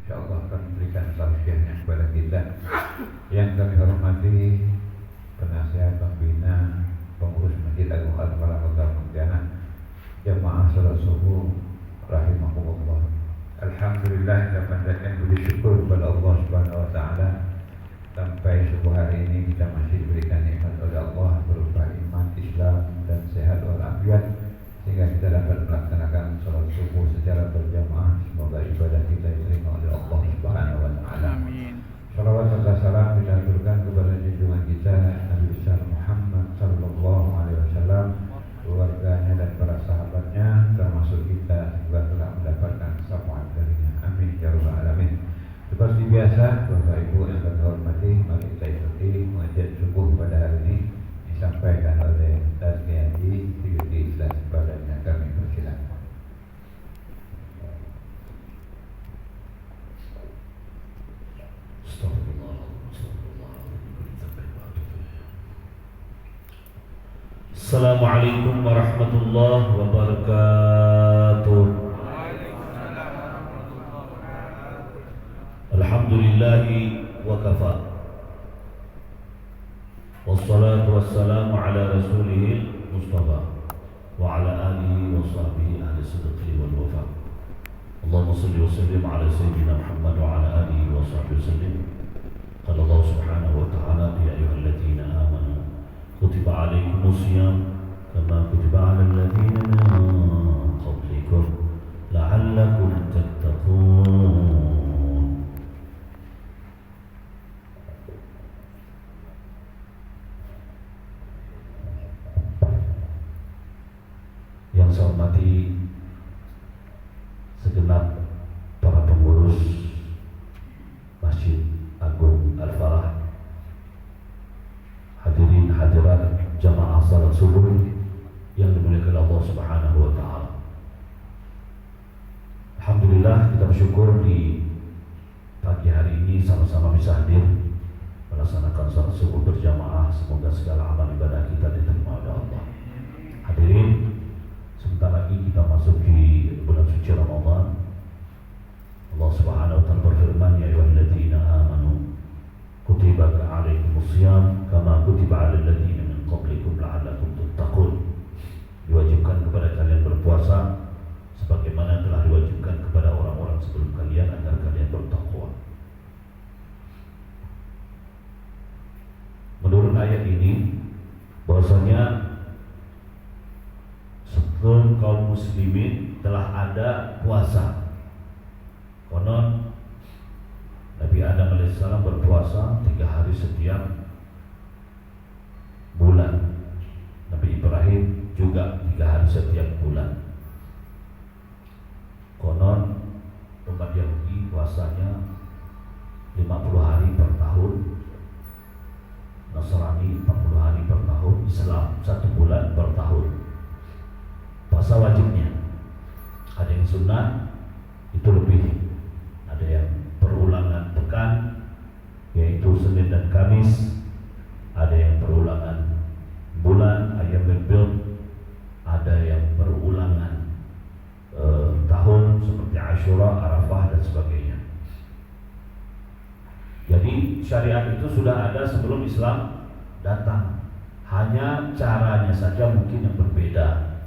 Insyaallah akan memberikan tausiahnya kepada kita. Yang kami hormati penasihat pembina pengurus Masjid Agung Al-Falah Kota Pontianak, jamaah salat subuh rahimahumullah. Alhamdulillah kita panjatkan puji syukur kepada Allah Subhanahu wa taala sampai subuh hari ini kita masih diberikan nikmat oleh Allah berupa iman, Islam dan sehat walafiat sehingga kita dapat melaksanakan salat subuh secara berjamaah. Semoga ibadah kita diterima oleh Allah Subhanahu wa taala. Amin. Salawat serta salam kita aturkan kepada junjungan kita Nabi besar Muhammad sallallahu alaihi wasallam, keluarganya dan para sahabatnya, termasuk kita juga telah mendapatkan syafaat darinya. Amin ya rabbal alamin. Seperti biasa, Bapak Ibu yang kami hormati, mari kita ikuti pengajian subuh pada hari ini disampaikan oleh Ustaz Haji Suyuti Ikhlas. Padanya kami persilakan. Assalamualaikum warahmatullahi wabarakatuh. Alhamdulillahi wa kafa. Wassalatu wassalamu ala rasulihil mustafa wa ala alihi wa sahbihi ahli sidqi wal wafa. Allahumma salli wa sallim ala sayyidina Muhammad wa ala alihi wa sahbihi sallim. Qala Allah subhanahu wa ta'ala ya ayyuhalladzina amanu kutiba alaikumus siyam kama kutiba alal ladzina min qablikum la'allakum tattaqun. Yang saya hormati segenap para pengurus Masjid Agung Al-Falah, hadirin hadirat jamaah salat subuh yang dimuliakan Allah Subhanahu wa taala. Alhamdulillah kita bersyukur di pagi hari ini sama-sama bisa hadir melaksanakan salat subuh berjamaah. Semoga segala amal ibadah kita diterima oleh Allah. Hadirin, sebentar lagi kita masuk di bulan suci Ramadan. Allah Subhanahu wa taala berfirman, ya ayyuhalladzina amanu kutiba alaikumus shiyam kama kutiba alal ladzina min qablikum la'allakum tattaqun. Diwajibkan kepada kalian berpuasa sebagaimana telah diwajibkan kepada orang-orang sebelum kalian agar kalian bertakwa. Menurut ayat ini bahwasanya sebelum kaum muslimin telah ada puasa. Konon Nabi Adam AS berpuasa 3 hari setiap bulan. Nabi Ibrahim juga 3 hari setiap bulan. Konon umat Yahudi puasanya 50 hari per tahun, Nasrani 40 hari per tahun, Islam 1 bulan per tahun. Puasa wajibnya ada yang sunnah itu lebih, ada yang perulangan pekan yaitu Senin dan Kamis, ada yang perulangan bulan Ayyamul Bid, ada yang perulangan tahun seperti Asyura, Arafah dan sebagainya. Jadi syariat itu sudah ada sebelum Islam datang, hanya caranya saja mungkin yang berbeda.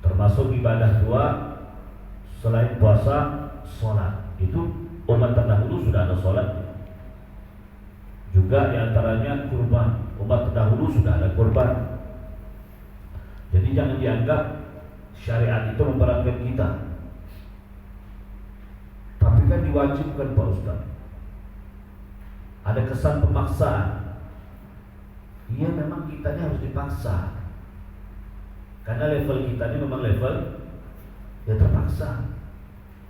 Termasuk ibadah 2 selain puasa, sholat. Itu umat terdahulu sudah ada sholat. Juga diantaranya kurban. Umat terdahulu sudah ada kurban. Jadi jangan dianggap syariat itu memberatkan kita. Tapi kan diwajibkan Pak Ustaz. Ada kesan pemaksaan. Iya, memang kitanya harus dipaksa. Karena level kita ini memang level ya terpaksa.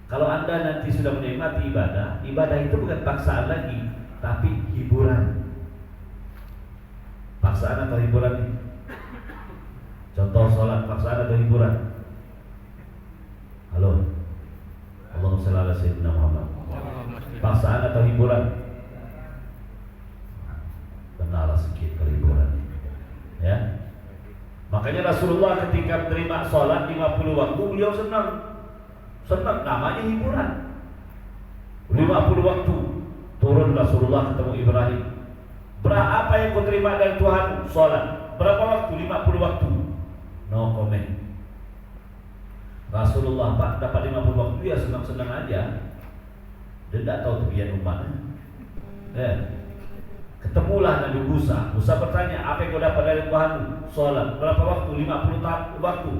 Kalau Anda nanti sudah menikmati ibadah, ibadah itu bukan paksaan lagi, tapi hiburan. Paksaan atau hiburan? Contoh sholat, paksaan atau hiburan? Halo? Allahumma shalli ala sayyidina Muhammad. Paksaan atau hiburan? Benarlah sedikit hiburan. Ya. Makanya Rasulullah ketika menerima sholat 50 waktu, beliau senang. Senang, namanya hiburan. Beliau 50 waktu turun Rasulullah ketemu Ibrahim. Berapa yang kau terima dari Tuhan? Salat. Berapa waktu? 50 waktu. No comment. Rasulullah Pak dapat 50 waktu, ya senang-senang aja. Dia tidak tahu tepian umatnya. Ketemulah Nabi Musa. Musa bertanya, apa yang kau dapat dari Tuhan? Salat. Berapa waktu? 50 waktu.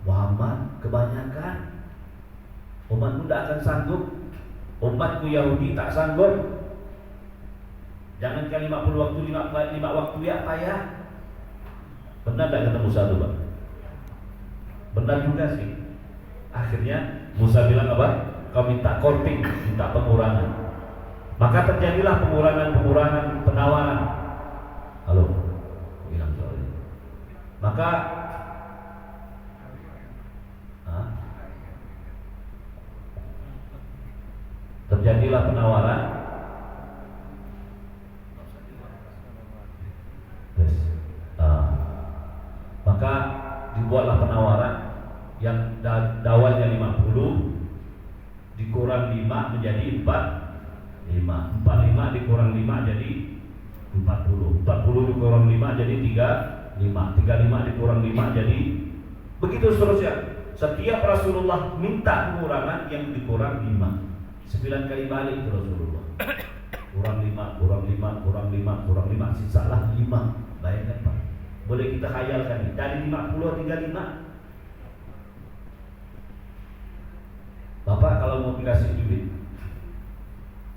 Muhammad, kebanyakan. Umatmu tidak akan sanggup. Umatku Yahudi tak sanggup. Jangankan 50 waktu, 5 waktu ya payah. Benar tak kata Musa itu, Pak? Benar juga sih. Akhirnya Musa bilang apa? Kau minta korting, minta pengurangan. Maka terjadilah pengurangan penawaran. Halo, bilang soal ini. Maka terjadilah penawaran. Maka dibuatlah penawaran yang dawanya 50 dikurang 5 menjadi 45. 45 dikurang 5 jadi 40. 40 dikurang 5 jadi 35. 35 dikurang 5 jadi begitu seterusnya. Setiap Rasulullah minta pengurangan yang dikurang 5. 9 kali balik ke Rasulullah. Kurang 5, kurang 5, kurang 5, kurang 5, sisalah 5. Bayangkan Pak. Boleh kita khayalkan nih, dari 50 tinggal 5. Bapak kalau mau dikasih duit,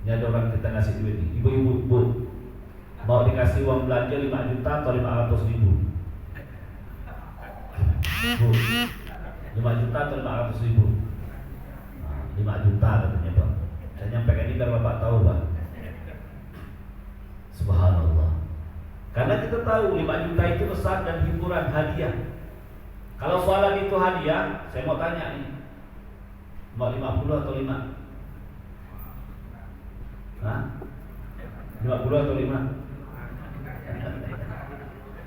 ini ada orang kita ngasih duit nih, ibu-ibu, bu, mau dikasih uang belanja 5 juta atau 500 ribu? Bu, 5 juta atau 500 ribu? 5 juta katanya Pak. Saya nyampaikan ini biar Bapak tahu Pak. Subhanallah. Karena kita tahu 5 juta itu besar dan hiburan, hadiah. Kalau soalan itu hadiah, saya mau tanya nih, mau 50 atau 5? Hah? 50 atau 5?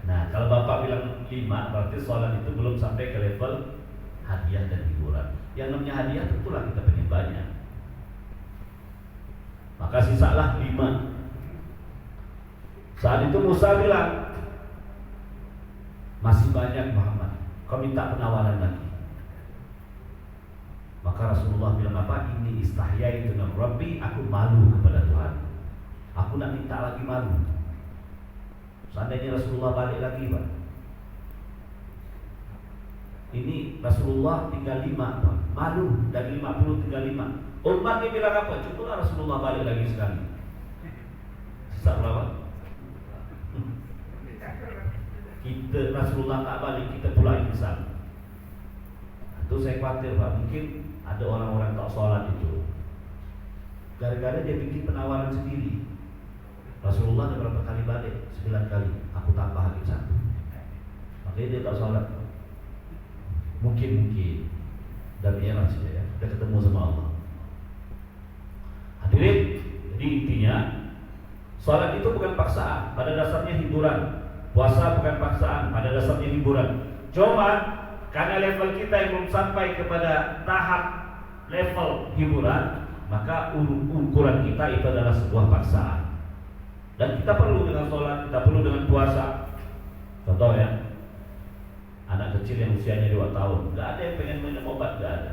Nah, kalau Bapak bilang 5, berarti soalan itu belum sampai ke level hadiah dan hiburan. Yang namanya hadiah tentulah kita pengen banyak. Maka sisalah 5. Saat itu Musa bilang, masih banyak Muhammad, kau minta penawaran lagi. Maka Rasulullah bilang apa? Ini istahyaitu min Rabbi, aku malu kepada Tuhan. Aku nak minta lagi malu. Seandainya Rasulullah balik lagi Pak, ini Rasulullah tinggal 5 Pak. Malu, dari 50 tinggal 5. Umatnya bilang apa? Cukuplah Rasulullah balik lagi sekali. Sisa berapa? Kita Rasulullah tak balik, kita pula insan. Itu saya khawatir Pak, mungkin ada orang-orang tak sholat itu gara-gara dia bikin penawaran sendiri. Rasulullah ada berapa kali balik? 9 kali. Aku tambah lagi 1. Makanya dia tak sholat. Mungkin dan era saja ya, kita ketemu sama Allah. Hadirin, jadi intinya sholat itu bukan paksaan, pada dasarnya hiburan. Puasa bukan paksaan, pada dasarnya hiburan. Cuma karena level kita yang belum sampai kepada tahap level hiburan, maka ukuran kita itu adalah sebuah paksaan. Dan kita perlu dengan sholat, kita perlu dengan puasa. Contoh ya, anak kecil yang usianya 2 tahun, gak ada yang pengen minum obat, gak ada.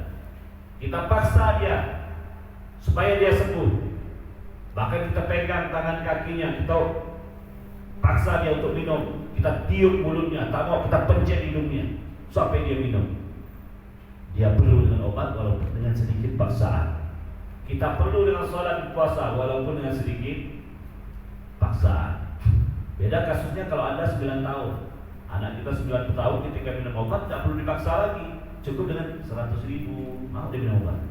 Kita paksa dia supaya dia sembuh. Bahkan kita pegang tangan kakinya, kita paksa dia untuk minum, kita tiup mulutnya, tak mau kita pencet hidungnya sampai dia minum. Dia perlu dengan obat walaupun dengan sedikit paksaan. Kita perlu dengan sholat puasa walaupun dengan sedikit paksaan. Beda kasusnya kalau Anda 9 tahun, anak kita 9 tahun ketika minum obat tidak perlu dipaksa lagi, cukup dengan 100 ribu, mau dia minum obat.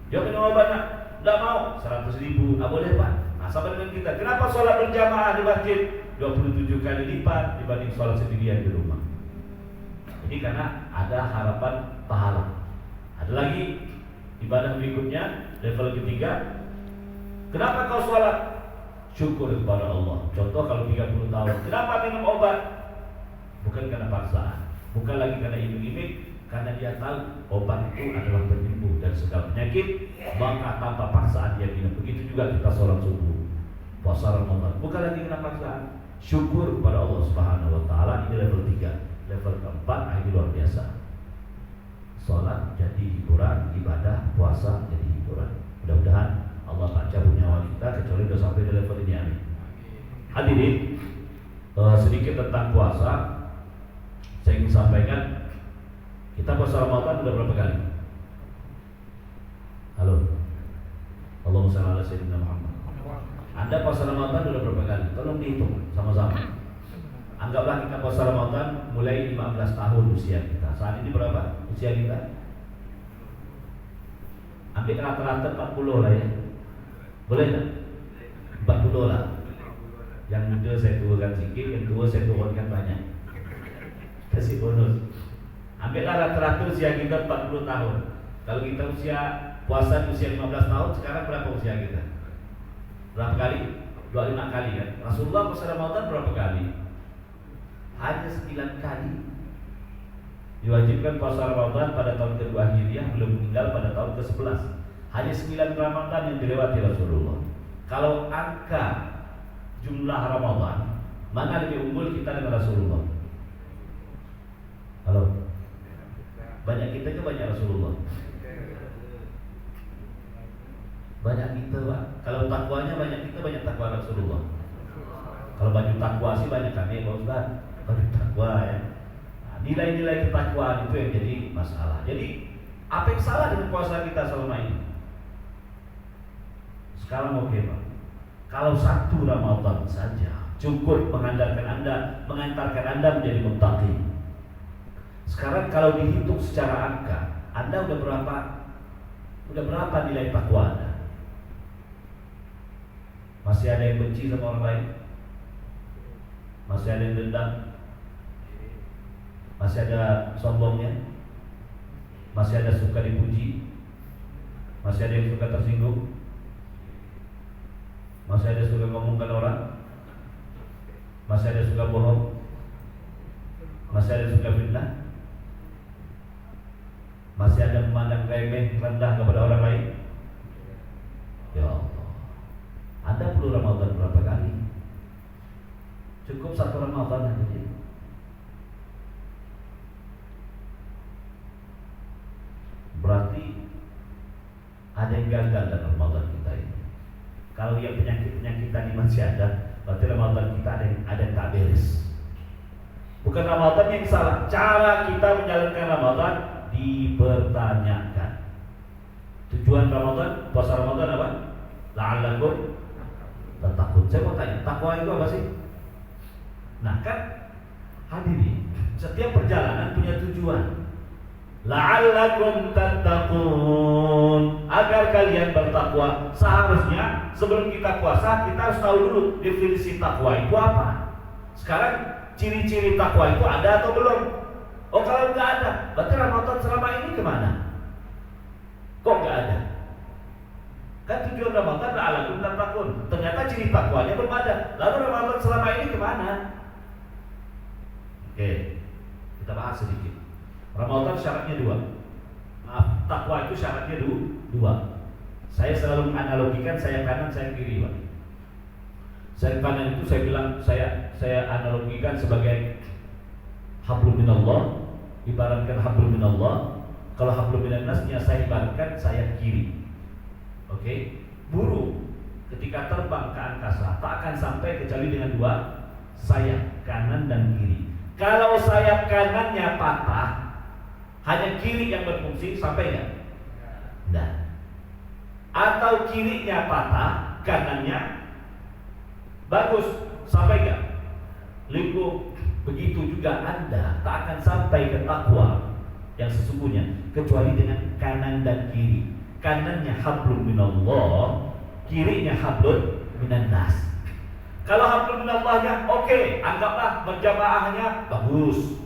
Dia minum obat nak, tidak mau 100 ribu, tak boleh Pak. Nah sama dengan kita, kenapa sholat berjamaah di masjid 27 kali lipat dibanding sholat sendirian di rumah? Jadi karena ada harapan pahala. Ada lagi ibadah berikutnya, level ketiga. Kenapa kau sholat? Syukur kepada Allah. Contoh kalau 30 tahun, kenapa minum obat? Bukan karena paksaan, bukan lagi karena iming-iming, karena dia tahu obat itu adalah penyembuh dan segala penyakit, maka tanpa paksaan dia minum. Begitu juga juga kita sholat subuh, puasa Ramadan. Bukan lagi kena paksaan. Syukur kepada Allah Subhanahu wa taala. Ini level 3. Level keempat ini luar biasa. Sholat jadi hiburan, ibadah, puasa jadi hiburan. Mudah-mudahan Allah tak cabut nyawa kita kecuali sudah sampai di level ini. Amin. Hadirin, sedikit tentang puasa. Saya ingin sampaikan, kita puasa Ramadan sudah berapa kali? Halo. Allahumma shalli ala sayyidina Muhammad. Anda puasa Ramadan sudah berapa kali? Tolong dihitung sama-sama. Anggaplah kita puasa Ramadan mulai 15 tahun usia kita. Saat ini berapa usia kita? Ambil rata-rata 40 lah ya. Boleh tak? 40 lah. Yang muda saya turunkan sedikit, yang tua saya turunkan banyak. Kasih bonus. Ambillah rata-rata usia kita 40 tahun. Kalau kita puasa usia 15 tahun, sekarang berapa usia kita? Berapa kali? 25 kali kan? Rasulullah puasa Ramadan berapa kali? Hanya 9 kali. Diwajibkan puasa Ramadan pada tahun kedua Hijriah, belum meninggal pada tahun ke-11. Hanya 9 Ramadan yang dilewati Rasulullah. Kalau angka jumlah Ramadan, mana lebih unggul kita dengan Rasulullah? Halo? Banyak kita ke banyak Rasulullah? Banyak kita Pak. Kalau takwanya banyak kita, banyak takwa Rasulullah. Kalau baju takwa sih banyak kami Pak Ustaz. Baju takwa ya. Nah, nilai-nilai ketakwaan itu yang jadi masalah. Jadi apa yang salah dengan puasa kita selama ini? Sekarang oke Pak. Kalau 1 Ramadan saja cukup mengantarkan Anda menjadi muttaqi. Sekarang kalau dihitung secara angka, Anda udah berapa nilai takwa Anda? Masih ada yang benci sama orang lain? Masih ada yang dendam? Masih ada sombongnya? Masih ada suka dipuji? Masih ada yang suka tersinggung? Masih ada suka ngomongkan orang? Masih ada suka bohong? Masih ada suka fitnah? Masih ada memandang remeh, rendah kepada orang lain? Ya Allah, Anda perlu Ramadan berapa kali? Cukup 1 Ramadan saja. Berarti ada yang gagal dalam Ramadan kita ini. Kalau yang penyakit tadi masih ada, berarti Ramadan kita ada yang tak beres. Bukan Ramadan yang salah, cara kita menjalankan Ramadan dipertanyakan. Tujuan Ramadan, puasa Ramadan apa? La'allakum tattaqun. Saya mau tanya, takwa itu apa sih? Nah kan, hadirin, setiap perjalanan punya tujuan. La'allakum tattaqun, agar kalian bertakwa. Seharusnya sebelum kita puasa, kita harus tahu dulu definisi takwa itu apa. Sekarang ciri-ciri takwa itu ada atau belum? Oh kalau nggak ada, berarti Ramadan selama ini kemana? Kok nggak ada? Kan tujuan Ramadan la'allakum tattaqun. Ternyata ciri takwanya belum ada. Lalu Ramadan selama ini kemana? Oke, kita bahas sedikit. Ramadan syaratnya 2. Maaf, takwa itu syaratnya 2. Saya selalu menganalogikan saya kanan, saya kiri, Pak. Saya kanan itu saya bilang, saya analogikan sebagai hablum minallah, ibaratkan hablum minallah. Kalau hablum minannasnya saya ibaratkan saya kiri. Oke? Burung ketika terbang ke angkasa tak akan sampai kecuali dengan 2 sayap, kanan dan kiri. Kalau sayap kanannya patah, hanya kiri yang berfungsi, sampai nggak? Nggak. Atau kirinya patah, kanannya bagus, sampai nggak? Lingkup. Begitu juga Anda tak akan sampai ke takwa yang sesungguhnya kecuali dengan kanan dan kiri. Kanannya hablum minallah, kirinya hablum minannas. Kalau hablum minallahnya oke, anggaplah berjamaahnya bagus,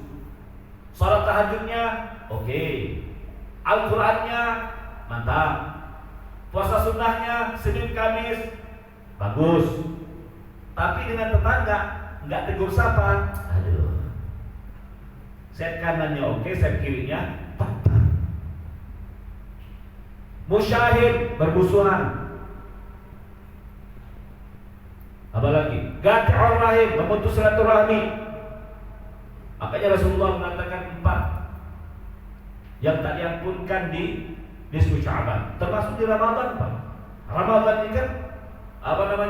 salat tahajudnya oke, Al-Qurannya mantap, puasa sunnahnya Senin Kamis bagus. Tapi dengan tetangga nggak tegur sapa, aduh, set kanannya oke, set kirinya patah. Musyahid bermusuhan, Apalagi qati'ur rahim, memutus silaturahmi. Makanya Rasulullah mengatakan 4 yang tak diampunkan di nisfu Sya'ban, termasuk di Ramadan, Pak. Ramadan ini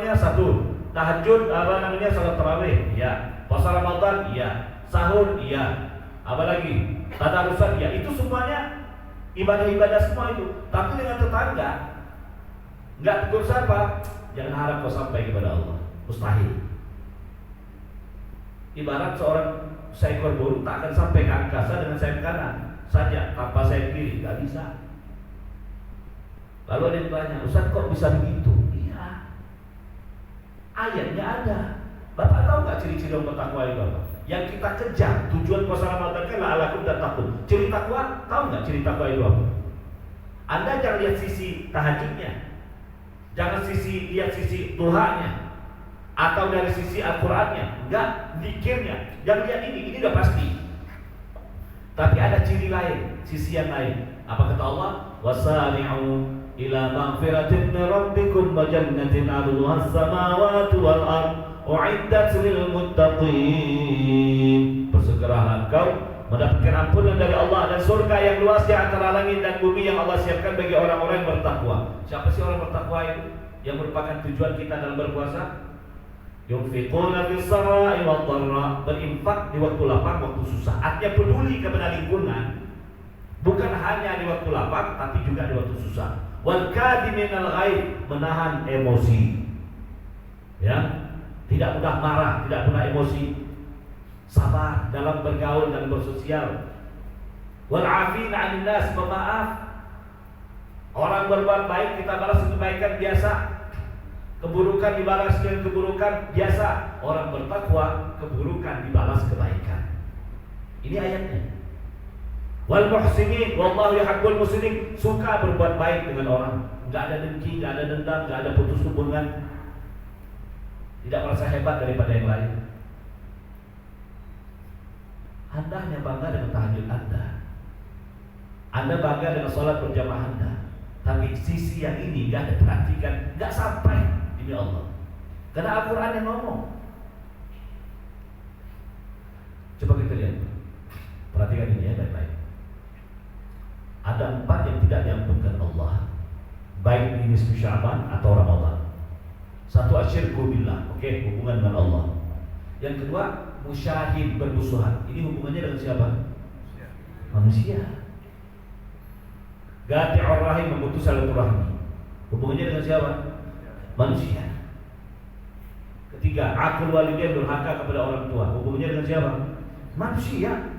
kan satu, tahajud, salat tarawih, ya. Puasa Ramadan, iya. Sahur, iya. Apalagi tadarusan, ya. Itu semuanya ibadah-ibadah semua itu. Tapi dengan tetangga, enggak tegur sapa, jangan harap kau sampai kepada Allah. Mustahil. Ibarat seekor burung tak akan sampai ke angkasa dengan sayap kanan saja tanpa sayap kiri, enggak bisa. Lalu ada yang tanya, Ustaz kok bisa begitu? Iya, ayatnya ada. Bapak tahu nggak ciri-ciri orang bertakwa itu apa? Yang kita kejar, tujuan puasa Ramadan kan la'alakum tattaqun. Ciri takwa, tahu nggak ciri takwa itu apa? Anda jangan lihat sisi tahajudnya, jangan lihat sisi duhanya, atau dari sisi Al-Qurannya, enggak, zikirnya. Jangan lihat ini udah pasti. Tapi ada ciri lain, sisi yang lain. Apa kata Allah? Wasari'u ila maghfiratin min rabbikum wa jannatin 'arduha as-samawati wal ardh u'iddat lil muttaqin. Bersegeralah engkau mendapatkan ampunan dari Allah dan surga yang luas di antara langit dan bumi yang Allah siapkan bagi orang-orang yang bertakwa. Siapa sih orang bertakwa itu? Yang merupakan tujuan kita dalam berpuasa? Yunfiquna fis sarai wad dharra, berinfak di waktu lapang, waktu susah. Artinya peduli kepada lingkungan, bukan hanya di waktu lapang tapi juga di waktu susah. Wal kadiminal ghaid, menahan emosi. Ya, tidak mudah marah, tidak mudah emosi. Sabar dalam bergaul dan bersosial. Wal afina 'anil nas, pemaaf. Orang berbuat baik kita balas kebaikan biasa. Keburukan dibalas dengan keburukan biasa. Orang bertakwa, keburukan dibalas kebaikan. Ini ayatnya. Wal muhsinin wallahu yuhibbul muhsinin, suka berbuat baik dengan orang. Enggak ada dengki, enggak ada dendam, enggak ada putus hubungan. Tidak merasa hebat daripada yang lain. Anda hanya bangga dengan tahajud Anda. Anda bangga dengan sholat berjamaah Anda. Tapi sisi yang ini enggak ada perhatikan, enggak sampai demi Allah. Karena Al-Quran yang ngomong. Coba kita lihat. Perhatikan ini ya baik-baik. Ada 4 yang tidak diampunkan Allah, baik di nisfu Sya'ban atau Ramadan. Satu, asyirku billah, hubungan dengan Allah. Yang kedua, musyahid, bermusuhan. Ini hubungannya dengan siapa? Manusia. Qati'ur rahim, memutus silaturahmi. Hubungannya dengan siapa? Manusia. Ketiga, aqul walidain, durhaka kepada orang tua. Hubungannya dengan siapa? Manusia.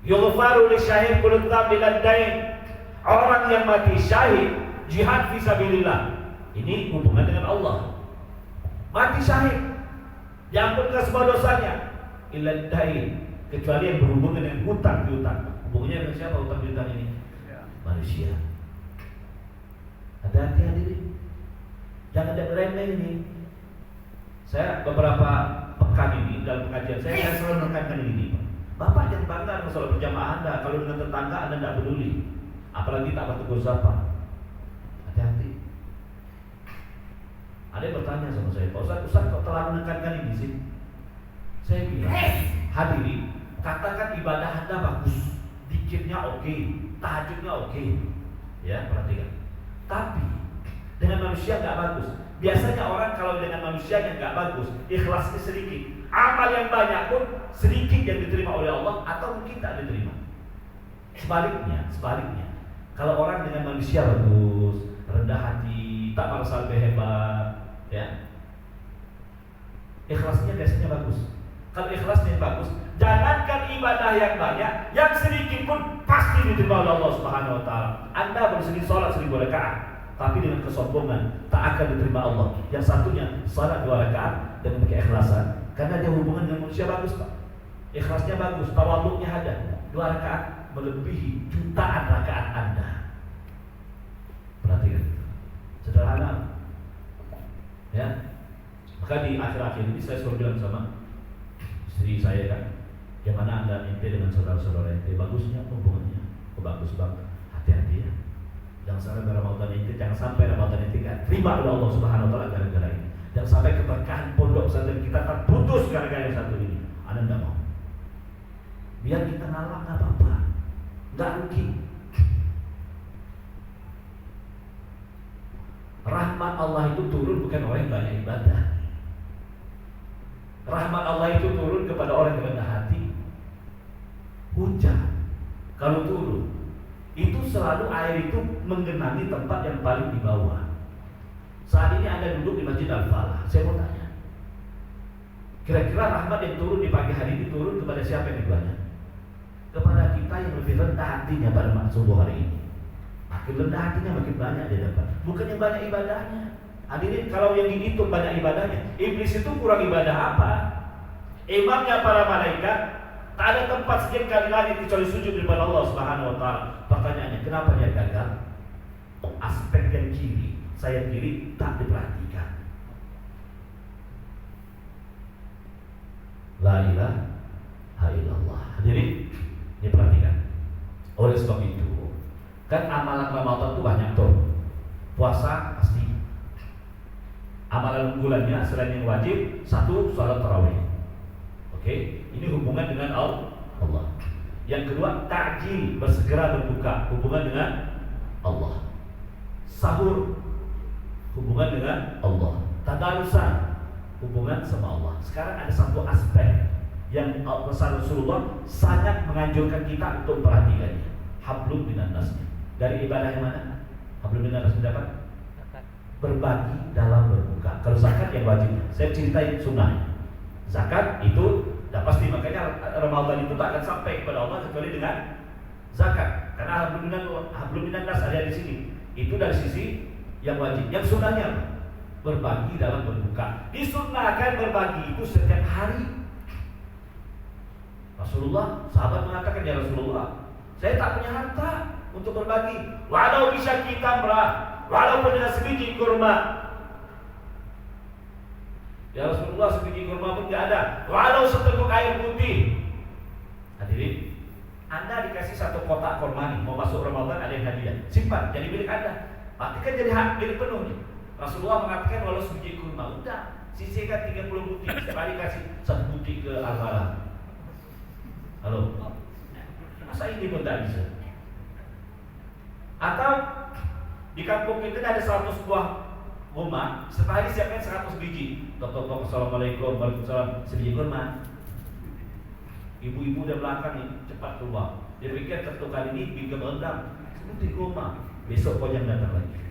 Yughfaru lisyahid kullu dzambin dain. Orang yang mati syahid jihad fisabilillah, ini hubungan dengan Allah. Mati syahid diampunkan semua dosanya illa dain, kecuali yang berhubungan dengan hutang piutang. Hubungannya dengan siapa hutang piutang ini? Manusia. Hati-hati hadirin, jangan ada remeh ini. Saya beberapa pekan ini dalam pengajian saya selalu menekankan ini, Pak. Bapak jangan bangga dengan sholat berjamaah Anda kalau dengan tetangga Anda tidak peduli, apalagi tak bertegur sapa. Hati-hati. Ada yang bertanya sama saya, Pak Ustaz kok terlalu menekankan ini sih? Saya bilang, hadirin, katakan ibadah Anda bagus, zikirnya oke, tahajudnya oke, ya perhatikan. Tapi dengan manusia nggak bagus. Biasanya orang kalau dengan manusianya nggak bagus, ikhlasnya sedikit. Amal yang banyak pun sedikit yang diterima oleh Allah atau mungkin tak diterima. Sebaliknya, kalau orang dengan manusia bagus, rendah hati, tak merasa lebih hebat, ya, ikhlasnya biasanya bagus. Kalau ikhlasnya bagus, jangankan ibadah yang banyak, yang sedikit pun pasti diterima oleh Allah Subhanahu Wa Taala. Anda bersegi sholat 1000 rakaat, tapi dengan kesombongan tak akan diterima Allah. Yang satunya salat 2 rakaat dengan keikhlasan, karena dia hubungan dengan manusia bagus, Pak. Ikhlasnya bagus, tawaduknya ada. 2 rakaat melebihi jutaan rakaat Anda. Perhatikan, sederhana, ya. Maka di akhir-akhir ini saya selalu bilang sama istri saya kan, gimana Anda ente dengan saudara-saudara ente, bagusnya hubungannya, bagus banget. Hati-hati ya. Jangan sampai Ramadan itu, jangan sampai Ramadan itu kan terima oleh Allah Subhanahu Wa Taala gara-gara ini. Dan Jangan sampai keberkahan pondok pesantren kita terputus gara-gara yang satu ini. Anda tidak mau. Biar kita ngalah nggak apa-apa, nggak rugi. Rahmat Allah itu turun bukan orang yang banyak ibadah. Rahmat Allah itu turun kepada orang yang rendah hati. Hujan kalau turun itu selalu air itu menggenangi tempat yang paling di bawah. Saat ini Anda duduk di Masjid Al-Falah. Saya mau tanya, kira-kira rahmat yang turun di pagi hari ini turun kepada siapa yang lebih banyak? Kepada kita yang lebih rendah hatinya pada subuh hari ini. Makin rendah hatinya makin banyak dia dapat. Bukan yang banyak ibadahnya. Hadirin, kalau yang dihitung banyak ibadahnya, iblis itu kurang ibadah apa? Imamnya para malaikat tak ada tempat sekian kali lagi kecuali sujud di depan Allah Subhanahu wa taala. Pertanyaannya, kenapa dia gagal? Aspek yang kiri, sayap kiri tak diperhatikan. La ilaha illallah. Hadirin, ini perhatikan. Oleh sebab itu, kan amalan Ramadan itu banyak tuh. Puasa pasti. Amalan unggulannya selain yang wajib, satu salat tarawih. Oke, ini hubungan dengan Allah. Yang kedua, takjil, bersegera berbuka, hubungan dengan Allah. Sahur, hubungan dengan Allah. Tadarusan, hubungan sama Allah. Sekarang ada satu aspek yang Rasulullah sangat menganjurkan kita untuk memperhatikannya. Hablum minan nasnya. Dari ibadah yang mana? Hablum minan nas mendapat berbagi dalam berbuka. Kalau zakat yang wajib, saya ceritain sunnah. Zakat itu dah pasti, makanya Ramadan itu tak akan sampai kepada Allah kecuali dengan zakat. Karena hablum minan nas ada di sini. Itu dari sisi yang wajib. Yang sunnahnya berbagi dalam berbuka. Disunnahkan berbagi itu setiap hari. Rasulullah, sahabat mengatakan, ya Rasulullah, saya tak punya harta untuk berbagi. Walau bisa kita walaupun dengan sebiji kurma. Ya Rasulullah, sebiji kurma pun tidak ada. Walau seteguk air putih. Hadirin, Anda dikasih satu kotak kurma nih, mau masuk Ramadan ada yang hadiah. Simpan, jadi milik Anda. Pastikan jadi hak milik penuh nih. Rasulullah mengatakan walau sebiji kurma, udah sisihkan 30 butir. Sekali kasih 1 butir ke Al-Falah. Halo, masa ini pun tak bisa? Atau di kampung kita ada 100 buah rumah, sehari siapkan 100 biji. Tok, assalamualaikum, waalaikumsalam, sebiji kurma. Ibu-ibu udah belakang nih, cepat keluar. Dia pikir satu kali ini bikin rendang, seperti kurma. Besok kau yang datang lagi.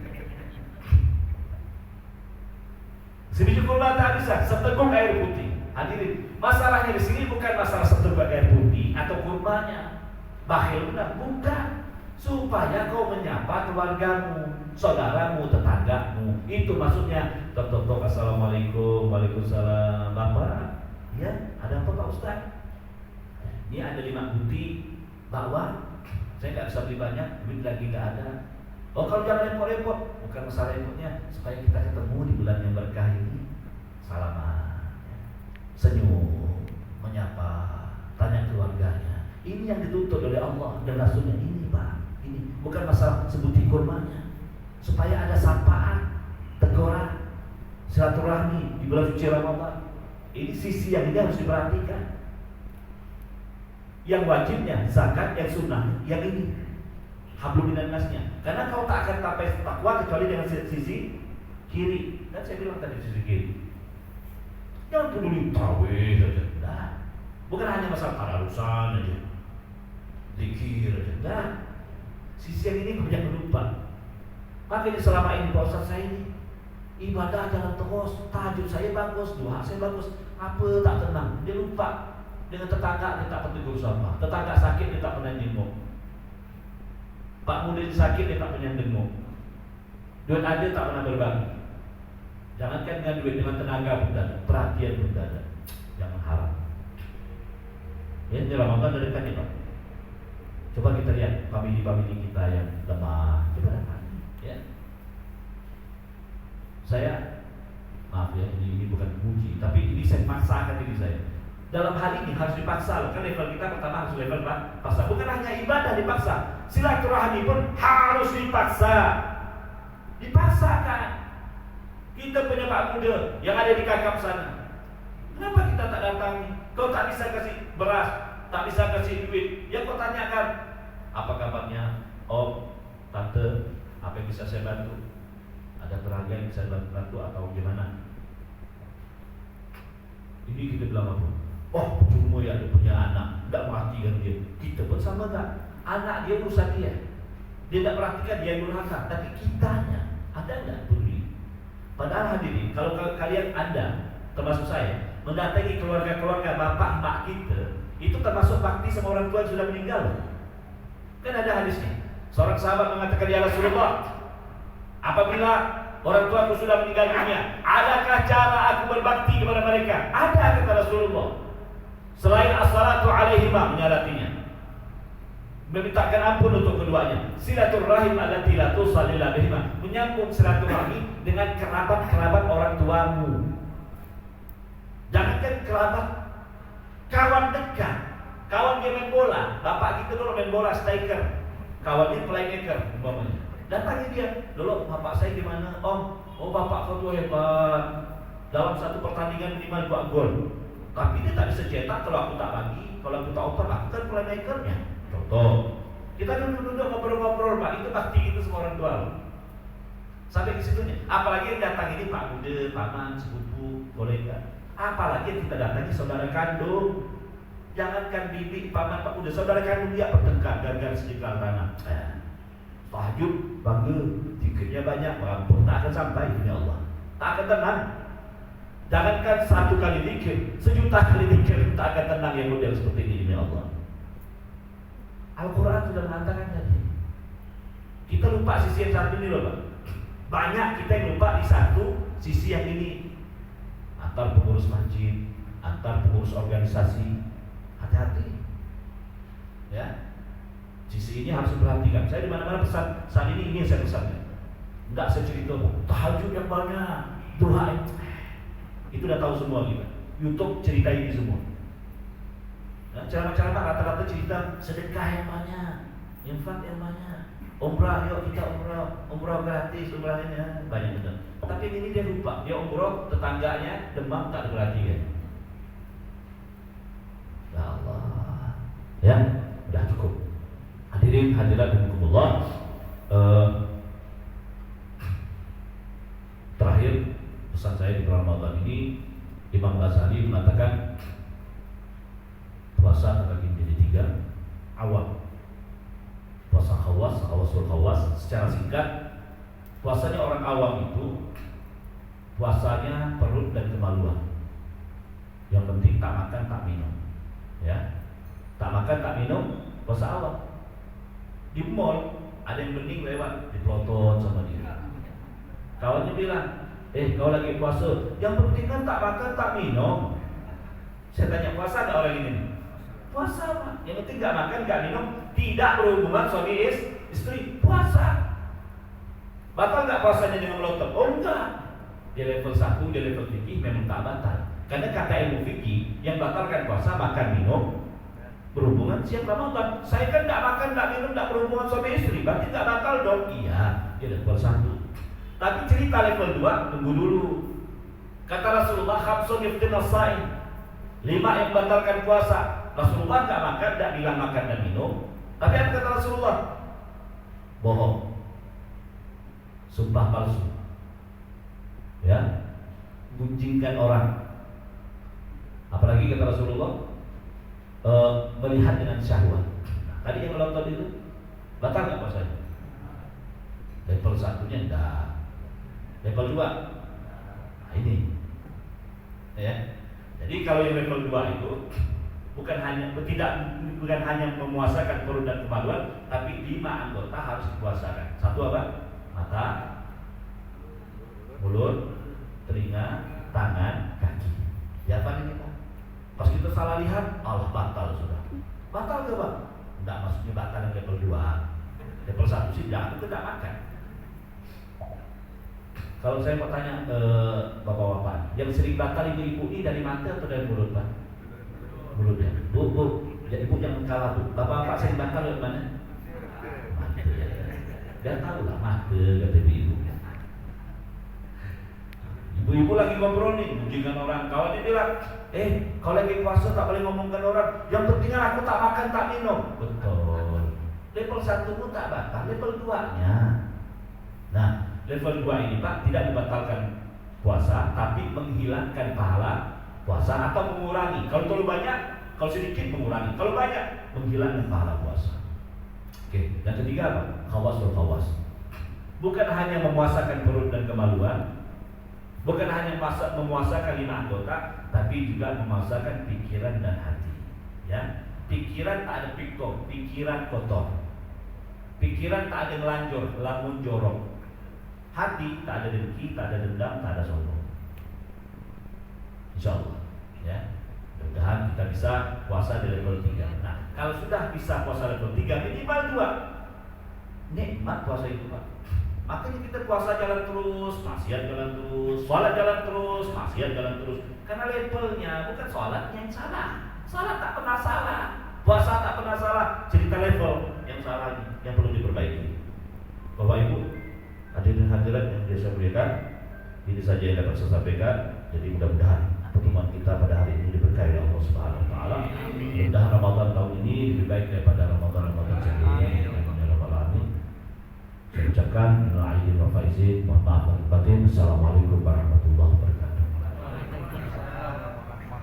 Sebiji kurma tak bisa, seteguk air putih. Hadirin, masalahnya di sini bukan masalah seteguk air putih atau kurmanya. Bakhil benar, bukan. Supaya kau menyapa keluargamu, saudaramu, tetanggamu. Itu maksudnya. Tok, assalamualaikum, waalaikumsalam. Bapak, ya, ada apa Pak Ustaz? Ini ada 5 butir bakwan. Saya nggak bisa beli banyak, duit lagi nggak ada. Oh, kalau jangan repot-repot, bukan masalah repotnya, supaya kita ketemu di bulan yang berkah ini. Salaman, senyum, menyapa, tanya keluarganya. Ini yang dituntut oleh Allah dan Rasulnya. Ini Pak, ini bukan masalah sebutir kurmanya. Supaya ada sapaan, teguran, silaturahmi di bulan suci Ramadan. Ini sisi yang ini harus diperhatikan. Yang wajibnya zakat, yang sunnah, yang ini hablum minan nasnya. Karena kau tak akan sampai takwa kecuali dengan sisi kiri. Kan saya bilang tadi sisi kiri. Jangan peduli tarawih saja. Nah, bukan hanya masalah tadarusan aja, zikir aja. Nah, sisi yang ini banyak lupa. Makanya selama ini Pak Ustaz, saya ini ibadah jalan terus, tahajud saya bagus, duha saya bagus, apa tak tenang. Dia lupa dengan tetangga, dia tak pernah tegur sapa. Tetangga sakit, dia tak pernah jenguk. Pak Mudin sakit, dia tak pernah jenguk. Duit ada tak pernah berbagi. Jangankan dengan duit, dengan tenaga pun tak ada, perhatian pun tak ada. Jangan harap. Ya, ini Ramadan dari dekat ya Pak. Coba kita lihat famili-famili kita yang lemah. Coba lihat. Ya. Saya, maaf ya, ini bukan puji, tapi ini saya paksakan diri saya. Dalam hal ini harus dipaksa. Kan level kita pertama harus level paksa. Bukan hanya ibadah dipaksa, silaturahmi pun harus dipaksa. Dipaksakan. Kita Kita punya Pak Muda yang ada di Kakap sana. Kenapa kita tak datangi? Kau tak bisa kasih beras, tak bisa kasih duit. Ya kau tanyakan, apa kabarnya Om, Tante, apa yang bisa saya bantu? Ada tenaga yang bisa bantu atau gimana? Ini kita bilang apa? Oh, cuma ya dia punya anak, tidak perhatikan dia. Kita pun sama tak? Anak dia urusan dia. Dia tidak perhatikan, dia durhaka. Tapi kitanya ada tidak peduli? Padahal hadirin, kalau kalian Anda, termasuk saya, mendatangi keluarga-keluarga bapak mak kita, itu termasuk bakti sama orang tua yang sudah meninggal. Kan ada hadisnya. Seorang sahabat mengatakan, ya Rasulullah, apabila orang tuaku sudah meninggal dunia, adakah cara aku berbakti kepada mereka? Ada, kata Rasulullah. Selain as-salatu alaihima, menyalatinya, memintakan ampun untuk keduanya. Silaturahim allati la tusal illa bihima, menyambung silaturahim dengan kerabat-kerabat orang tuamu. Jangankan kerabat, kawan dekat. Kawan dia main bola, bapak kita dulu main bola striker, kawan dia playmaker umpamanya. Datangi dia, dulu bapak saya gimana? Om, oh bapak kau tuh hebat. Dalam satu pertandingan 5 gol. Tapi dia tak bisa cetak kalau aku tak bagi, kalau aku tak oper, aku kan playmakernya. Contoh, kita duduk-duduk ngobrol-ngobrol, Pak, itu bakti kita semua orang tua. Sampai ke situnya. Apalagi yang datang ini Pak Muda, paman, sepupu, kolega. Apalagi yang kita datangi saudara kandung. Jangankan bibi, paman, Pak Muda, saudara kandung dia bertengkar gara-gara sedikit tanah. Tahajud, bangga, tiketnya banyak, merampok, tak akan sampai, ya Allah. Tak akan tenang. Jangankan 1 kali zikir, 1.000.000 kali zikir, tak akan tenang yang model seperti ini, ya Allah. Al-Quran sudah mengatakan tadi. Kita lupa sisi yang satu ini loh, Pak. Banyak kita yang lupa di satu sisi yang ini. Antar pengurus masjid, antar pengurus organisasi, hati-hati. Ya. Sisi ini harus diperhatikan. Saya di mana-mana pesan saat ini yang saya pesankan. Enggak saya cerita tahajud yang banyak, doa. Itu udah tahu semua kita. YouTube cerita ini semua. Nah, ceramah-ceramah rata-rata cerita sedekah yang banyak, infak yang banyak, umrah, yuk kita umrah gratis, umrah ini ya. Banyak betul. Tapi ini dia lupa, dia umrah tetangganya demam tak diperhatikan. Ya Allah, ya udah cukup. Hadirin hadirat rahimakumullah. Terakhir pesan saya di bulan Ramadan ini, Imam Ghazali mengatakan puasa terbagi menjadi 3 awal. Puasa khawasul khawas. Secara singkat, puasanya orang awam itu puasanya perut dan kemaluan. Yang penting tak makan tak minum. Ya, tak makan tak minum, puasa awam. Di mall ada yang bening lewat dipelotot sama dia. Kawannya bilang, kau lagi puasa, yang penting kan tak makan tak minum. Saya tanya, puasa ada orang ini? Puasa, Pak. Yang penting gak makan, gak minum, tidak berhubungan suami istri. Puasa. Batal gak puasanya dengan melotot? Oh enggak. Dia level 1, dia level fikih memang tak batal. Karena kata ilmu fikih, yang batalkan puasa, makan, minum, berhubungan siang Ramadan. Saya kan gak makan, gak minum, gak berhubungan suami istri, berarti gak batal dong? Iya, dia level 1. Tapi cerita level 2, tunggu dulu. Kata Rasulullah, khamsun yaftinas shaim, 5 yang batalkan puasa. Rasulullah gak makan, gak bilang makan dan minum. Tapi apa kata Rasulullah? Bohong, sumpah palsu, ya, gunjingkan orang. Apalagi kata Rasulullah, melihat dengan syahwat. Tadi yang melotot itu batal gak puasanya? Level 1-nya enggak. Level 2, nah ini, ya. Jadi kalau yang level 2 itu bukan hanya memuasakan perut dan kemaluan, tapi 5 anggota harus dipuasakan. 1 apa? Mata, mulut, telinga, tangan, kaki. Ya apa ini Pak? Pas kita salah lihat, Allah batal sudah. Batal ke Pak? Enggak, maksudnya batal yang level 2. Level 1 sih aku tidak makan. Kalau saya mau tanya bapak-bapak, yang sering batal ibu-ibu ini dari mata atau dari mulut Pak? Mulut ya. Bu, ya ibu jangan kalah Bu. Bapak-bapak sering batal dari mana? Mata ya. Dia tahu lah mata kata ibu. Ibu-ibu lagi ngobrol nih, dengan orang, kawannya bilang, kalau lagi puasa tak boleh ngomongkan orang. Yang penting aku tak makan, tak minum. Betul. Level 1 tak batal, level 2-nya. Nah, level 2 ini Pak tidak membatalkan puasa, tapi menghilangkan pahala puasa atau mengurangi. Kalau terlalu banyak, kalau sedikit mengurangi. Kalau banyak, menghilangkan pahala puasa. Oke, yang ketiga apa? Khawas. Bukan hanya memuasakan perut dan kemaluan, bukan hanya memuasakan 5 anggota, tapi juga memuasakan pikiran dan hati. Ya, pikiran tak ada piktok, pikiran kotor. Pikiran tak ada ngelanjur, lamun jorok. Hati tak ada dengki, tak ada dendam, tak ada sombong. Insyaallah, ya. Mudah-mudahan kita bisa puasa di level 3. Nah, kalau sudah bisa puasa level 3, minimal 2. Nikmat puasa itu, Pak. Makanya kita puasa jalan terus, maksiat jalan terus, sholat jalan terus, maksiat jalan terus. Karena levelnya bukan sholatnya yang salah. Sholat tak pernah salah, puasa tak pernah salah. Cerita level yang salah yang perlu diperbaiki. Bapak Ibu, hadirin hadirat yang saya muliakan, ini saja yang dapat saya sampaikan. Jadi mudah-mudahan pertemuan kita pada hari ini diberkahi oleh Allah Subhanahu Wa Taala. Mudah-mudahan Ramadan tahun ini lebih baik daripada Ramadan sebelumnya. Saya ucapkan minal aidin wal faizin, mohon maaf lahir batin. Assalamualaikum warahmatullahi wabarakatuh.